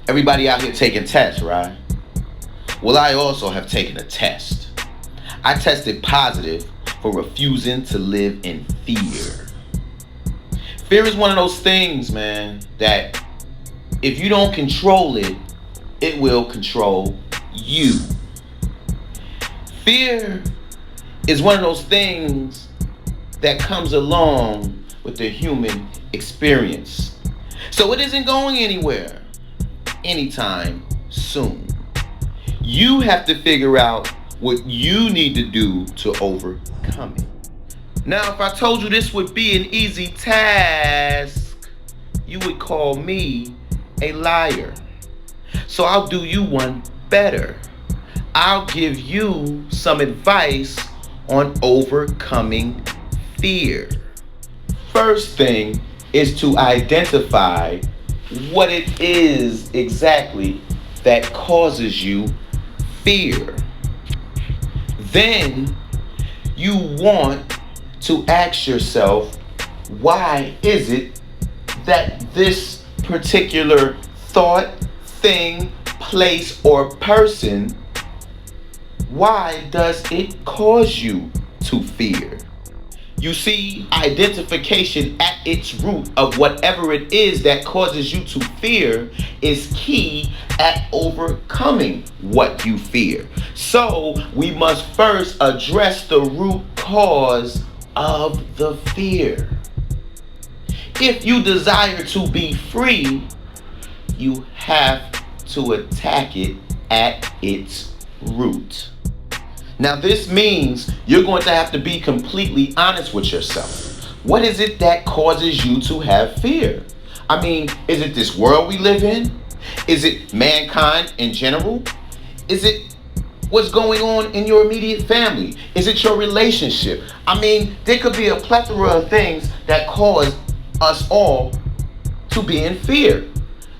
Everybody out here taking tests, right? Well, I also have taken a test. I tested positive for refusing to live in fear. Fear is one of those things, man, that if you don't control it, it will control you. Fear is one of those things that comes along with the human experience. So it isn't going anywhere anytime soon. You have to figure out what you need to do to overcome it. Now, if I told you this would be an easy task, you would call me a liar. So I'll do you one better. I'll give you some advice on overcoming fear. First thing is to identify what it is exactly that causes you fear. Then you want to ask yourself, why is it that this particular thought, thing, place, or person, why does it cause you to fear? You see, identification at its root of whatever it is that causes you to fear is key at overcoming what you fear. So we must first address the root cause of the fear. If you desire to be free, you have to attack it at its root. Now this means you're going to have to be completely honest with yourself. What is it that causes you to have fear? I mean, is it this world we live in? Is it mankind in general? Is it what's going on in your immediate family? Is it your relationship? I mean, there could be a plethora of things that cause us all to be in fear.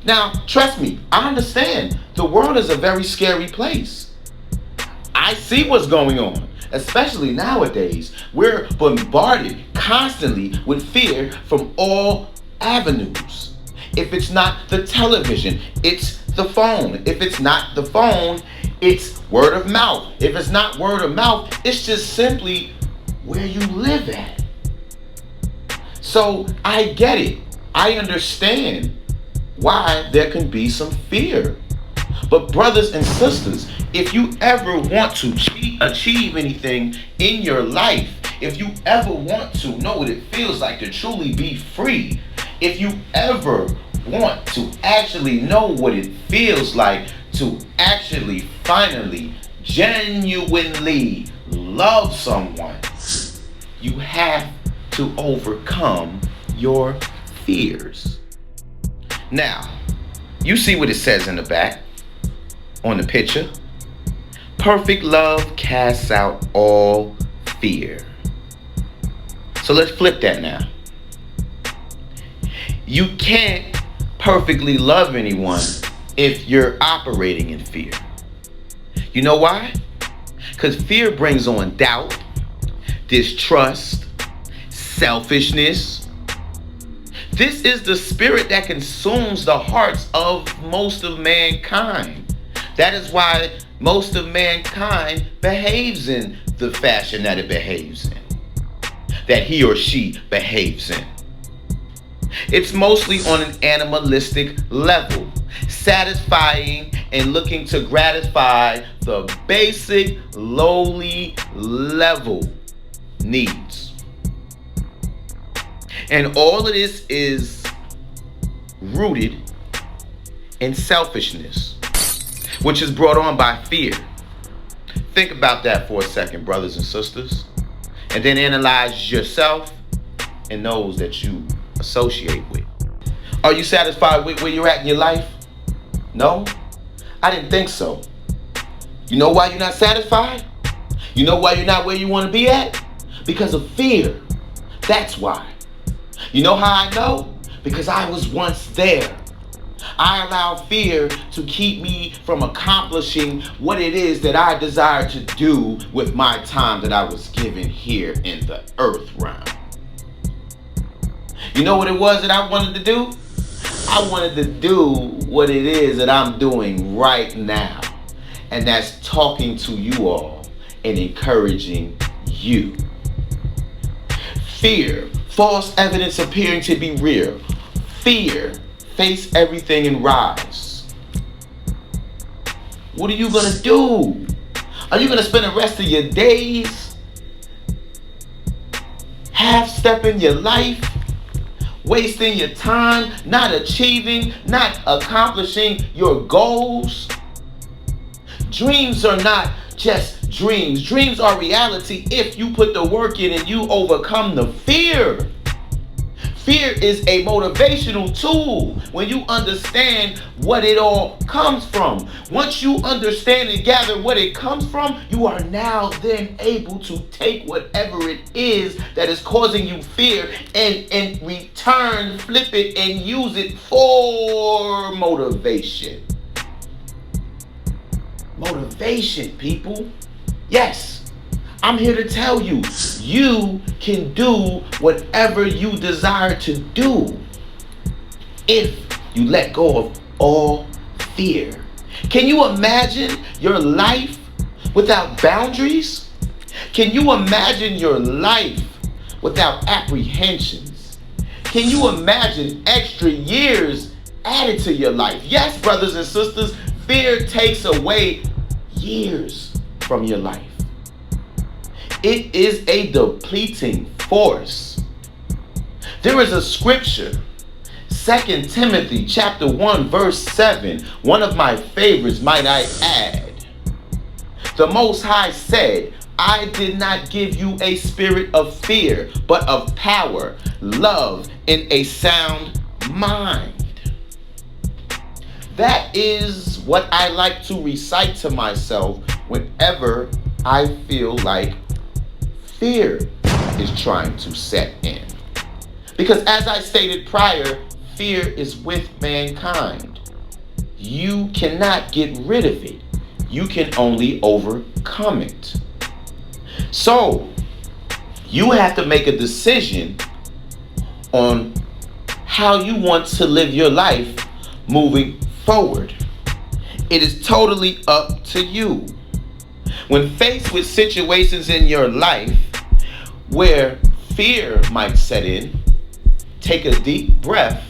Now, trust me, I understand. The world is a very scary place. I see what's going on, especially nowadays. We're bombarded constantly with fear from all avenues. If it's not the television, it's the phone. If it's not the phone, it's word of mouth. If it's not word of mouth, it's just simply where you live at. So I get it. I understand why there can be some fear. But brothers and sisters, if you ever want to achieve anything in your life, if you ever want to know what it feels like to truly be free, if you ever want to actually know what it feels like to actually finally genuinely love someone, you have to overcome your fears. Now, you see what it says in the back on the picture. Perfect love casts out all fear. So let's flip that now. You can't perfectly love anyone if you're operating in fear. You know why? Because fear brings on doubt, distrust, selfishness. This is the spirit that consumes the hearts of most of mankind. That is why most of mankind behaves in the fashion that it behaves in, that he or she behaves in. It's mostly on an animalistic level, satisfying and looking to gratify the basic, lowly level needs. And all of this is rooted in selfishness, which is brought on by fear. Think about that for a second, brothers and sisters, and then analyze yourself and those that you associate with. Are you satisfied with where you're at in your life? No? I didn't think so. You know why you're not satisfied? You know why you're not where you want to be at? Because of fear. That's why. You know how I know? Because I was once there. I allowed fear to keep me from accomplishing what it is that I desire to do with my time that I was given here in the earth realm. You know what it was that I wanted to do? I wanted to do what it is that I'm doing right now. And that's talking to you all and encouraging you. Fear, false evidence appearing to be real. Fear, face everything and rise. What are you going to do? Are you going to spend the rest of your days half-stepping your life, wasting your time, not achieving, not accomplishing your goals? Dreams are not just dreams. Dreams are reality if you put the work in and you overcome the fear. Fear is a motivational tool when you understand what it all comes from. Once you understand and gather what it comes from, you are now then able to take whatever it is that is causing you fear and in return flip it and use it for motivation. Motivation, people. Yes. I'm here to tell you, you can do whatever you desire to do if you let go of all fear. Can you imagine your life without boundaries? Can you imagine your life without apprehensions? Can you imagine extra years added to your life? Yes, brothers and sisters, fear takes away years from your life. It is a depleting force. There is a scripture, 2 Timothy chapter 1 verse 7, one of my favorites, might I add. The Most High said, I did not give you a spirit of fear, but of power, love, and a sound mind. That is what I like to recite to myself whenever I feel like fear is trying to set in. Because as I stated prior, fear is with mankind. You cannot get rid of it. You can only overcome it. So, you have to make a decision on how you want to live your life moving forward. It is totally up to you. When faced with situations in your life where fear might set in, take a deep breath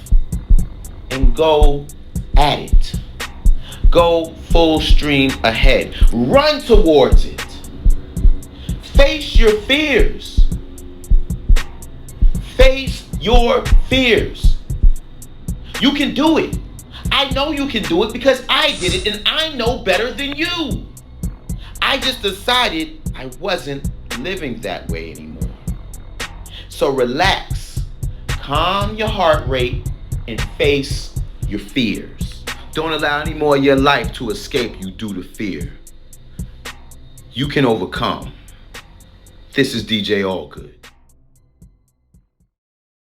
and go at it. Go full stream ahead. Run towards it. Face your fears. Face your fears. You can do it. I know you can do it because I did it and I know better than you. I just decided I wasn't living that way anymore. So relax, calm your heart rate, and face your fears. Don't allow any more of your life to escape you due to fear. You can overcome. This is DJ Allgood.